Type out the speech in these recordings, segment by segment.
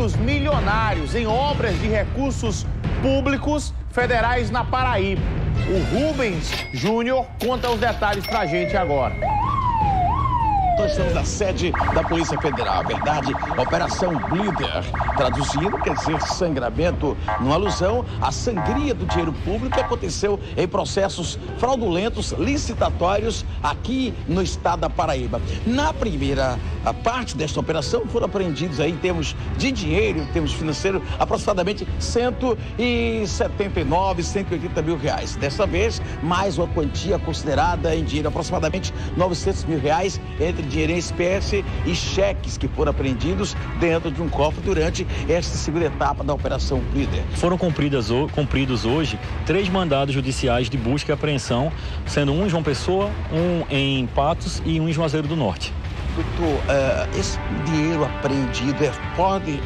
ganhos milionários em obras de recursos públicos federais na Paraíba. O Rubens Júnior conta os detalhes pra gente agora. Nós estamos na sede da Polícia Federal. A verdade, Operação Bleeder, traduzindo, quer dizer sangramento, numa alusão à sangria do dinheiro público que aconteceu em processos fraudulentos, licitatórios aqui no estado da Paraíba. Na primeira parte desta operação foram apreendidos aí, em termos de dinheiro, em termos financeiros, aproximadamente 179, 180 mil reais. Dessa vez, mais uma quantia considerada em dinheiro, aproximadamente 900 mil reais, entre dinheiro em espécie e cheques que foram apreendidos dentro de um cofre durante esta segunda etapa da Operação Bleeder. Foram cumpridos hoje 3 mandados judiciais de busca e apreensão, sendo um em João Pessoa, um em Patos e um em Juazeiro do Norte. Doutor, esse dinheiro apreendido pode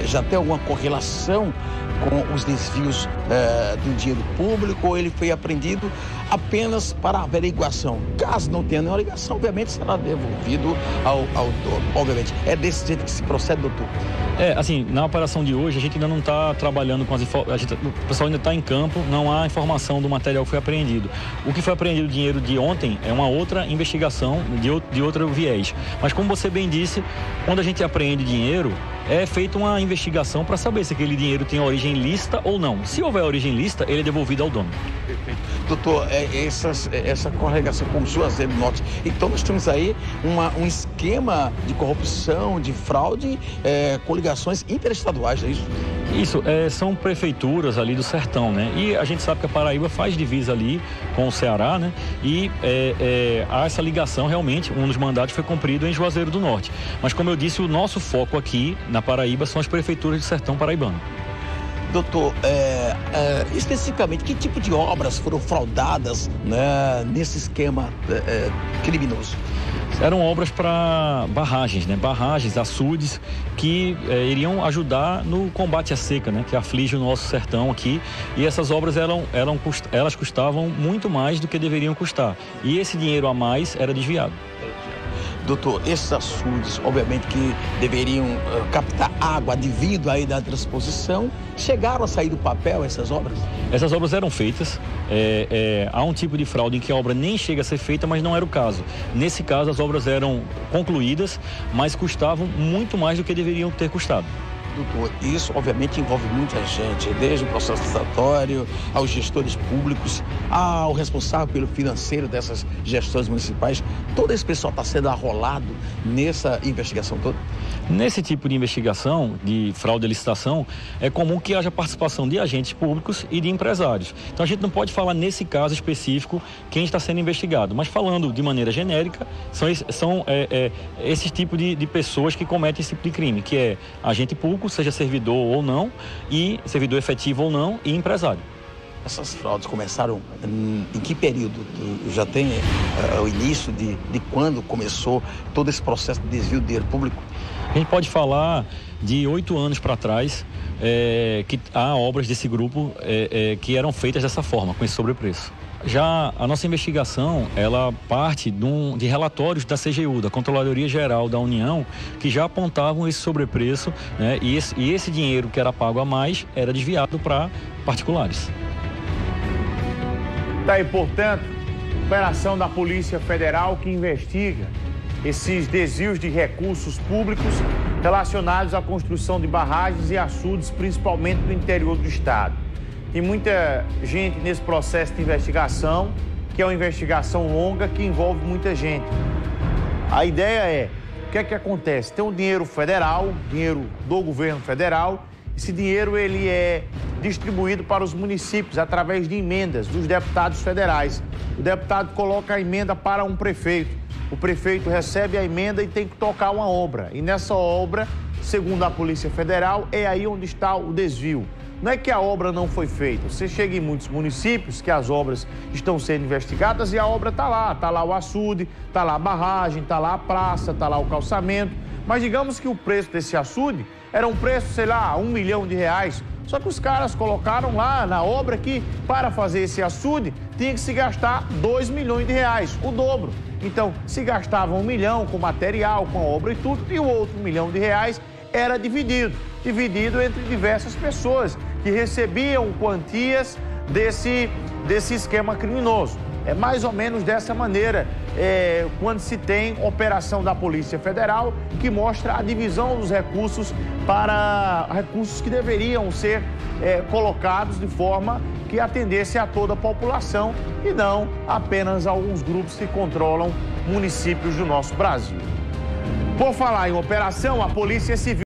já ter alguma correlação com os desvios do dinheiro público, ou ele foi apreendido apenas para averiguação? Caso não tenha nenhuma ligação, obviamente será devolvido ao dono. Obviamente, é desse jeito que se procede, doutor? Assim, na operação de hoje, a gente ainda não está trabalhando com as informações, o pessoal ainda está em campo, não há informação do material que foi apreendido. O que foi apreendido, o dinheiro de ontem, é uma outra investigação de outro viés. Mas como você bem disse, quando a gente apreende dinheiro, é feita uma investigação para saber se aquele dinheiro tem origem lícita ou não. Se houver origem lícita, ele é devolvido ao dono. Perfeito. Doutor, essa correlação com o Juazeiro do Norte, então nós temos aí um esquema de corrupção, de fraude, com ligações interestaduais, é isso? Isso, são prefeituras ali do sertão, né? E a gente sabe que a Paraíba faz divisa ali com o Ceará, né? E há essa ligação realmente, um dos mandatos foi cumprido em Juazeiro do Norte. Mas como eu disse, o nosso foco aqui na Paraíba são as prefeituras do sertão paraibano. Doutor, especificamente, que tipo de obras foram fraudadas, né, nesse esquema criminoso? Eram obras para barragens, né? Barragens, açudes, que iriam ajudar no combate à seca, né? Que aflige o nosso sertão aqui. E essas obras elas custavam muito mais do que deveriam custar. E esse dinheiro a mais era desviado. Doutor, esses açudes, obviamente que deveriam captar água devido aí da transposição, chegaram a sair do papel essas obras? Essas obras eram feitas, há um tipo de fraude em que a obra nem chega a ser feita, mas não era o caso. Nesse caso, as obras eram concluídas, mas custavam muito mais do que deveriam ter custado. Doutor, isso obviamente envolve muita gente, desde o processo licitatório, aos gestores públicos, ao responsável pelo financeiro dessas gestões municipais. Todo esse pessoal está sendo arrolado nessa investigação toda? Nesse tipo de investigação, de fraude à licitação, é comum que haja participação de agentes públicos e de empresários. Então a gente não pode falar nesse caso específico quem está sendo investigado, mas falando de maneira genérica, são esse tipo de pessoas que cometem esse tipo de crime, que é agente público, seja servidor ou não, e servidor efetivo ou não, e empresário. Essas fraudes começaram em que período? Já tem o início de quando começou todo esse processo de desvio de dinheiro público? A gente pode falar de 8 anos para trás, que há obras desse grupo que eram feitas dessa forma, com esse sobrepreço. Já a nossa investigação, ela parte de relatórios da CGU, da Controladoria Geral da União, que já apontavam esse sobrepreço, né? E esse dinheiro que era pago a mais era desviado para particulares. Daí, portanto, operação da Polícia Federal que investiga esses desvios de recursos públicos relacionados à construção de barragens e açudes, principalmente no interior do estado. Tem muita gente nesse processo de investigação, que é uma investigação longa que envolve muita gente. A ideia é, o que é que acontece? Tem um dinheiro federal, dinheiro do governo federal. Esse dinheiro ele é distribuído para os municípios através de emendas dos deputados federais. O deputado coloca a emenda para um prefeito. O prefeito recebe a emenda e tem que tocar uma obra. E nessa obra, segundo a Polícia Federal, é aí onde está o desvio. Não é que a obra não foi feita. Você chega em muitos municípios que as obras estão sendo investigadas e a obra está lá o açude, está lá a barragem, está lá a praça, está lá o calçamento. Mas digamos que o preço desse açude era um preço, sei lá, R$1 milhão. Só que os caras colocaram lá na obra que para fazer esse açude tinha que se gastar R$2 milhões, o dobro. Então, se gastava R$1 milhão com material, com a obra e tudo, e o outro R$1 milhão era dividido entre diversas pessoas que recebiam quantias desse esquema criminoso. É mais ou menos dessa maneira quando se tem operação da Polícia Federal que mostra a divisão dos recursos para recursos que deveriam ser colocados de forma que atendesse a toda a população e não apenas a alguns grupos que controlam municípios do nosso Brasil. Por falar em operação, a Polícia Civil